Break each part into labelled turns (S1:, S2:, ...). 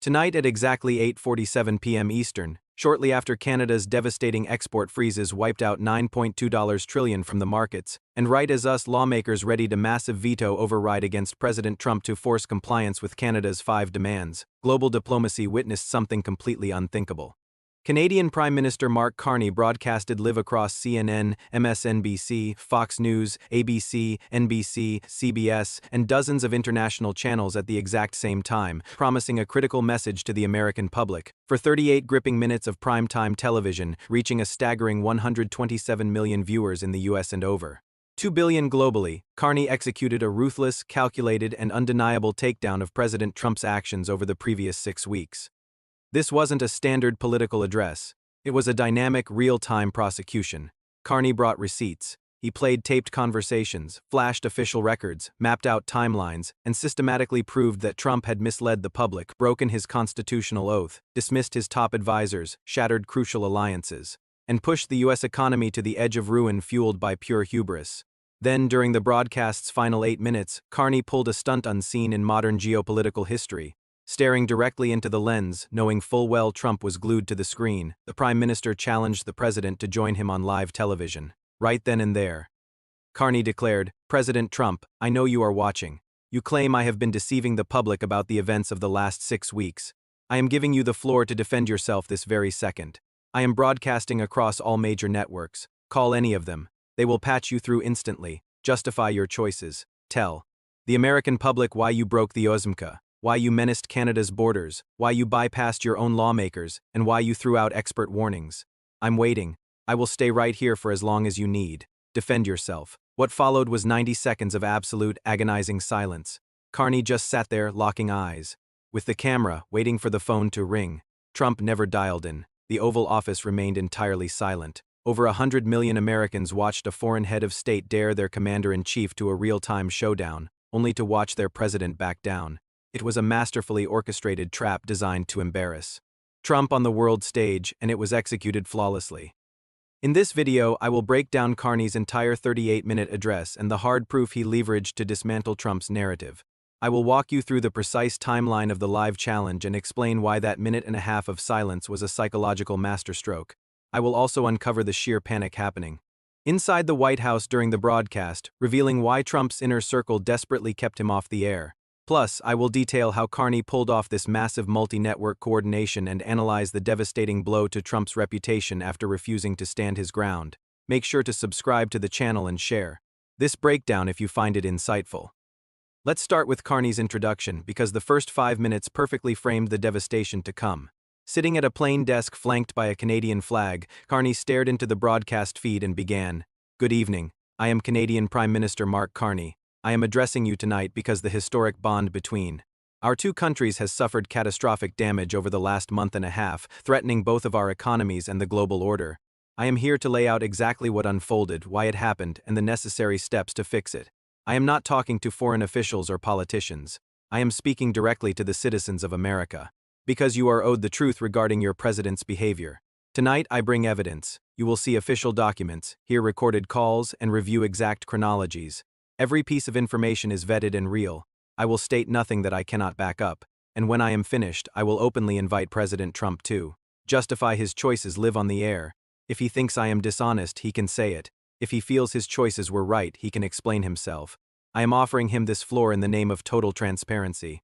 S1: Tonight at exactly 8:47 p.m. Eastern, shortly after Canada's devastating export freezes wiped out $9.2 trillion from the markets, and right as us lawmakers readied a massive veto override against President Trump to force compliance with Canada's 5 demands, global diplomacy witnessed something completely unthinkable. Canadian Prime Minister Mark Carney broadcasted live across CNN, MSNBC, Fox News, ABC, NBC, CBS, and dozens of international channels at the exact same time, promising a critical message to the American public. For 38 gripping minutes of primetime television, reaching a staggering 127 million viewers in the US and over 2 billion globally, Carney executed a ruthless, calculated, and undeniable takedown of President Trump's actions over the previous 6 weeks. This wasn't a standard political address. It was a dynamic, real-time prosecution. Carney brought receipts. He played taped conversations, flashed official records, mapped out timelines, and systematically proved that Trump had misled the public, broken his constitutional oath, dismissed his top advisors, shattered crucial alliances, and pushed the U.S. economy to the edge of ruin fueled by pure hubris. Then, during the broadcast's final 8 minutes, Carney pulled a stunt unseen in modern geopolitical history. Staring directly into the lens, knowing full well Trump was glued to the screen, the Prime Minister challenged the President to join him on live television. Right then and there, Carney declared, "President Trump, I know you are watching. You claim I have been deceiving the public about the events of the last 6 weeks. I am giving you the floor to defend yourself this very second. I am broadcasting across all major networks. Call any of them. They will patch you through instantly. Justify your choices. Tell the American public why you broke the USMCA. Why you menaced Canada's borders, why you bypassed your own lawmakers, and why you threw out expert warnings. I'm waiting. I will stay right here for as long as you need. Defend yourself." What followed was 90 seconds of absolute, agonizing silence. Carney just sat there, locking eyes. With the camera, waiting for the phone to ring. Trump never dialed in. The Oval Office remained entirely silent. Over 100 million Americans watched a foreign head of state dare their commander-in-chief to a real-time showdown, only to watch their president back down. It was a masterfully orchestrated trap designed to embarrass Trump on the world stage, and it was executed flawlessly. In this video, I will break down Carney's entire 38-minute address and the hard proof he leveraged to dismantle Trump's narrative. I will walk you through the precise timeline of the live challenge and explain why that minute and a half of silence was a psychological masterstroke. I will also uncover the sheer panic happening inside the White House during the broadcast, revealing why Trump's inner circle desperately kept him off the air. Plus, I will detail how Carney pulled off this massive multi-network coordination and analyze the devastating blow to Trump's reputation after refusing to stand his ground. Make sure to subscribe to the channel and share this breakdown if you find it insightful. Let's start with Carney's introduction because the first 5 minutes perfectly framed the devastation to come. Sitting at a plain desk flanked by a Canadian flag, Carney stared into the broadcast feed and began, "Good evening. I am Canadian Prime Minister Mark Carney. I am addressing you tonight because the historic bond between our two countries has suffered catastrophic damage over the last month and a half, threatening both of our economies and the global order. I am here to lay out exactly what unfolded, why it happened, and the necessary steps to fix it. I am not talking to foreign officials or politicians. I am speaking directly to the citizens of America. Because you are owed the truth regarding your president's behavior. Tonight I bring evidence. You will see official documents, hear recorded calls, and review exact chronologies. Every piece of information is vetted and real. I will state nothing that I cannot back up, and when I am finished, I will openly invite President Trump to justify his choices live on the air. If he thinks I am dishonest, he can say it. If he feels his choices were right, he can explain himself. I am offering him this floor in the name of total transparency."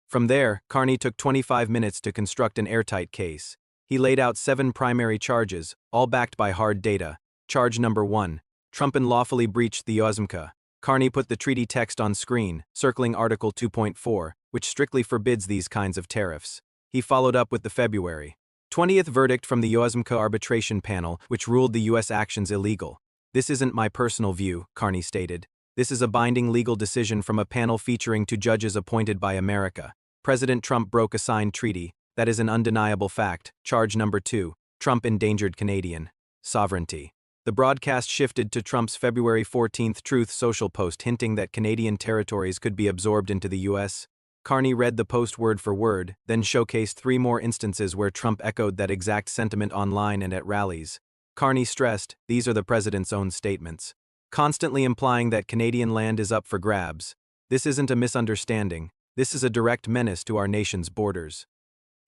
S1: From there, Carney took 25 minutes to construct an airtight case. He laid out 7 primary charges, all backed by hard data. Charge number 1. Trump unlawfully breached the USMCA. Carney put the treaty text on screen, circling Article 2.4, which strictly forbids these kinds of tariffs. He followed up with the February 20th verdict from the USMCA arbitration panel, which ruled the U.S. actions illegal. "This isn't my personal view," Carney stated. "This is a binding legal decision from a panel featuring 2 judges appointed by America. President Trump broke a signed treaty. That is an undeniable fact." Charge number 2. Trump endangered Canadian sovereignty. The broadcast shifted to Trump's February 14th Truth Social post hinting that Canadian territories could be absorbed into the U.S. Carney read the post word for word, then showcased 3 more instances where Trump echoed that exact sentiment online and at rallies. Carney stressed, these are the president's own statements, constantly implying that Canadian land is up for grabs. This isn't a misunderstanding. This is a direct menace to our nation's borders.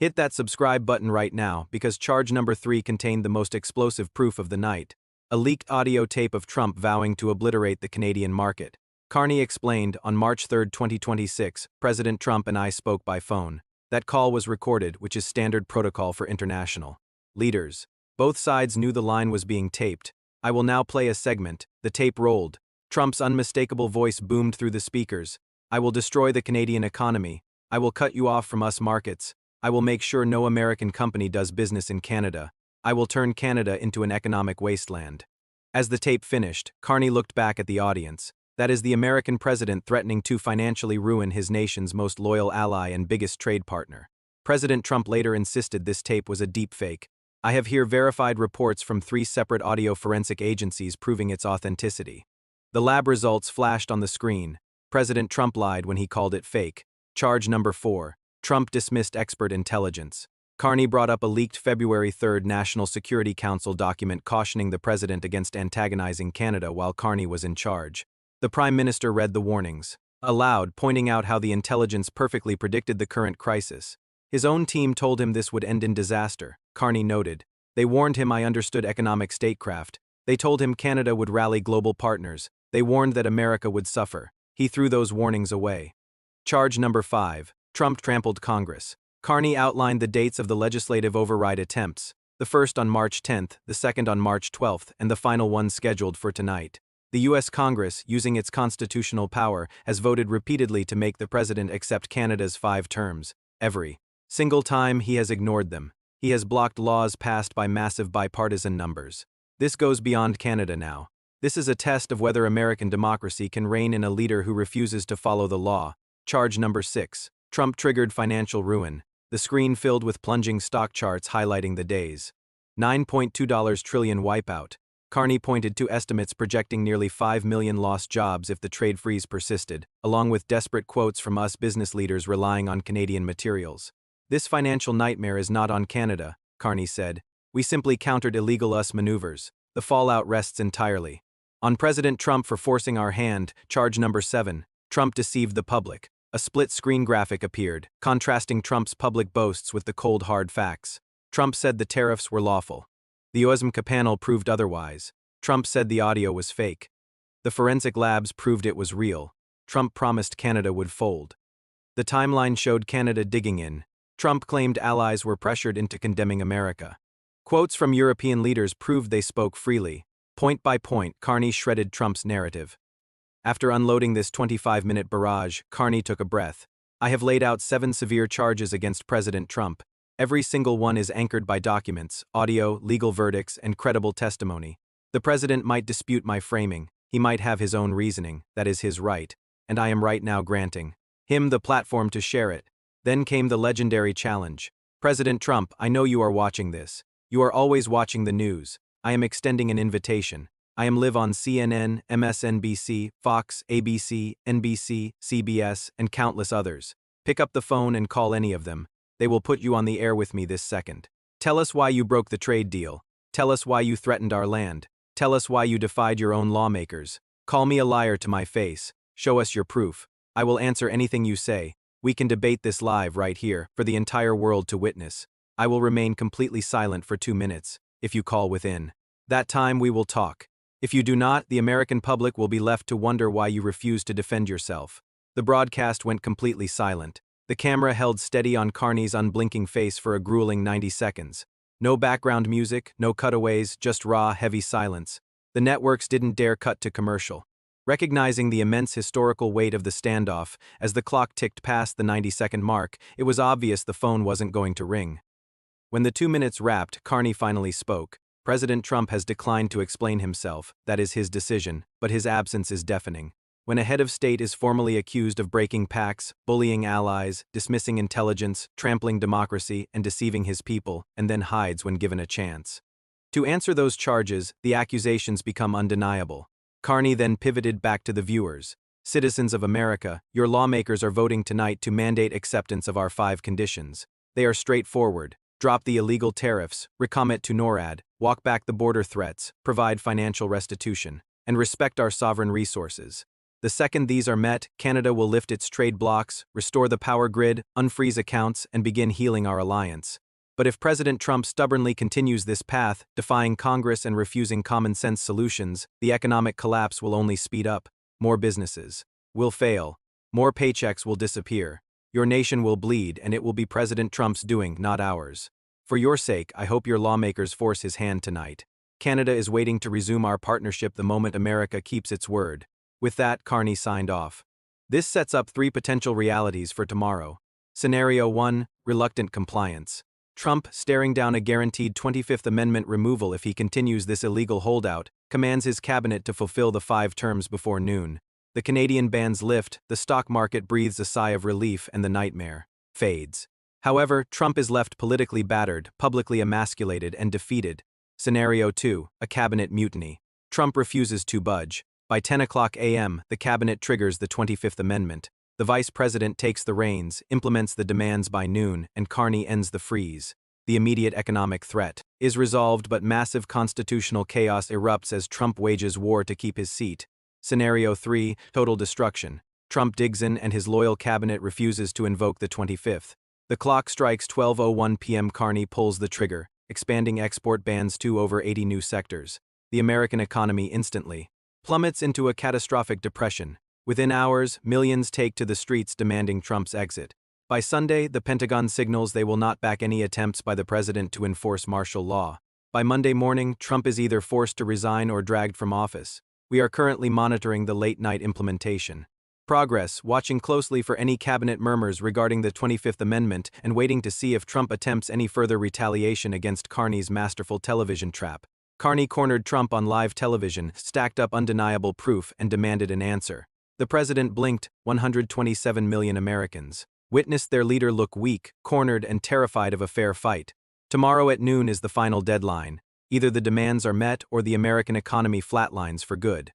S1: Hit that subscribe button right now because charge number 3 contained the most explosive proof of the night. A leaked audio tape of Trump vowing to obliterate the Canadian market. Carney explained, on March 3, 2026, President Trump and I spoke by phone. That call was recorded, which is standard protocol for international leaders. Both sides knew the line was being taped. I will now play a segment. The tape rolled. Trump's unmistakable voice boomed through the speakers. I will destroy the Canadian economy. I will cut you off from us markets. I will make sure no American company does business in Canada. I will turn Canada into an economic wasteland. As the tape finished, Carney looked back at the audience. That is the American president threatening to financially ruin his nation's most loyal ally and biggest trade partner. President Trump later insisted this tape was a deepfake. I have here verified reports from 3 separate audio forensic agencies proving its authenticity. The lab results flashed on the screen. President Trump lied when he called it fake. Charge number 4. Trump dismissed expert intelligence. Carney brought up a leaked February 3 National Security Council document cautioning the president against antagonizing Canada while Carney was in charge. The Prime Minister read the warnings aloud, pointing out how the intelligence perfectly predicted the current crisis. His own team told him this would end in disaster, Carney noted. They warned him I understood economic statecraft. They told him Canada would rally global partners. They warned that America would suffer. He threw those warnings away. Charge number 5. Trump trampled Congress. Carney outlined the dates of the legislative override attempts, the first on March 10th, the second on March 12th, and the final one scheduled for tonight. The U.S. Congress, using its constitutional power, has voted repeatedly to make the president accept Canada's 5 terms. Every single time he has ignored them. He has blocked laws passed by massive bipartisan numbers. This goes beyond Canada now. This is a test of whether American democracy can reign in a leader who refuses to follow the law. Charge number 6. Trump triggered financial ruin. The screen filled with plunging stock charts highlighting the days. $9.2 trillion wipeout. Carney pointed to estimates projecting nearly 5 million lost jobs if the trade freeze persisted, along with desperate quotes from us business leaders relying on Canadian materials. This financial nightmare is not on Canada, Carney said. We simply countered illegal US maneuvers. The fallout rests entirely on President Trump for forcing our hand. Charge number 7. Trump deceived the public. A split-screen graphic appeared, contrasting Trump's public boasts with the cold hard facts. Trump said the tariffs were lawful. The USMCA panel proved otherwise. Trump said the audio was fake. The forensic labs proved it was real. Trump promised Canada would fold. The timeline showed Canada digging in. Trump claimed allies were pressured into condemning America. Quotes from European leaders proved they spoke freely. Point by point, Carney shredded Trump's narrative. After unloading this 25-minute barrage, Carney took a breath. I have laid out 7 severe charges against President Trump. Every single one is anchored by documents, audio, legal verdicts, and credible testimony. The president might dispute my framing. He might have his own reasoning. That is his right. And I am right now granting him the platform to share it. Then came the legendary challenge. President Trump, I know you are watching this. You are always watching the news. I am extending an invitation. I am live on CNN, MSNBC, Fox, ABC, NBC, CBS, and countless others. Pick up the phone and call any of them. They will put you on the air with me this second. Tell us why you broke the trade deal. Tell us why you threatened our land. Tell us why you defied your own lawmakers. Call me a liar to my face. Show us your proof. I will answer anything you say. We can debate this live right here, for the entire world to witness. I will remain completely silent for 2 minutes, if you call within that time we will talk. If you do not, the American public will be left to wonder why you refuse to defend yourself. The broadcast went completely silent. The camera held steady on Carney's unblinking face for a grueling 90 seconds. No background music, no cutaways, just raw, heavy silence. The networks didn't dare cut to commercial. Recognizing the immense historical weight of the standoff, as the clock ticked past the 90-second mark, it was obvious the phone wasn't going to ring. When the 2 minutes wrapped, Carney finally spoke. President Trump has declined to explain himself. That is his decision, but his absence is deafening. When a head of state is formally accused of breaking pacts, bullying allies, dismissing intelligence, trampling democracy, and deceiving his people, and then hides when given a chance to answer those charges, the accusations become undeniable. Carney then pivoted back to the viewers. Citizens of America, your lawmakers are voting tonight to mandate acceptance of our 5 conditions. They are straightforward. Drop the illegal tariffs, recommit to NORAD, walk back the border threats, provide financial restitution, and respect our sovereign resources. The second these are met, Canada will lift its trade blocks, restore the power grid, unfreeze accounts, and begin healing our alliance. But if President Trump stubbornly continues this path, defying Congress and refusing common-sense solutions, the economic collapse will only speed up. More businesses will fail. More paychecks will disappear. Your nation will bleed, and it will be President Trump's doing, not ours. For your sake, I hope your lawmakers force his hand tonight. Canada is waiting to resume our partnership the moment America keeps its word. With that, Carney signed off. This sets up 3 potential realities for tomorrow. Scenario 1, reluctant compliance. Trump, staring down a guaranteed 25th Amendment removal if he continues this illegal holdout, commands his cabinet to fulfill the 5 terms before noon. The Canadian bans lift, the stock market breathes a sigh of relief, and the nightmare fades. However, Trump is left politically battered, publicly emasculated, and defeated. Scenario 2, a cabinet mutiny. Trump refuses to budge. By 10 o'clock a.m., the cabinet triggers the 25th Amendment. The vice president takes the reins, implements the demands by noon, and Carney ends the freeze. The immediate economic threat is resolved, but massive constitutional chaos erupts as Trump wages war to keep his seat. Scenario 3, total destruction. Trump digs in and his loyal cabinet refuses to invoke the 25th. The clock strikes 12:01 p.m. Carney pulls the trigger, expanding export bans to over 80 new sectors. The American economy instantly plummets into a catastrophic depression. Within hours, millions take to the streets demanding Trump's exit. By Sunday, the Pentagon signals they will not back any attempts by the president to enforce martial law. By Monday morning, Trump is either forced to resign or dragged from office. We are currently monitoring the late-night implementation progress, watching closely for any cabinet murmurs regarding the 25th Amendment and waiting to see if Trump attempts any further retaliation against Carney's masterful television trap. Carney cornered Trump on live television, stacked up undeniable proof, and demanded an answer. The president blinked. 127 million Americans witnessed their leader look weak, cornered, and terrified of a fair fight. Tomorrow at noon is the final deadline. Either the demands are met or the American economy flatlines for good.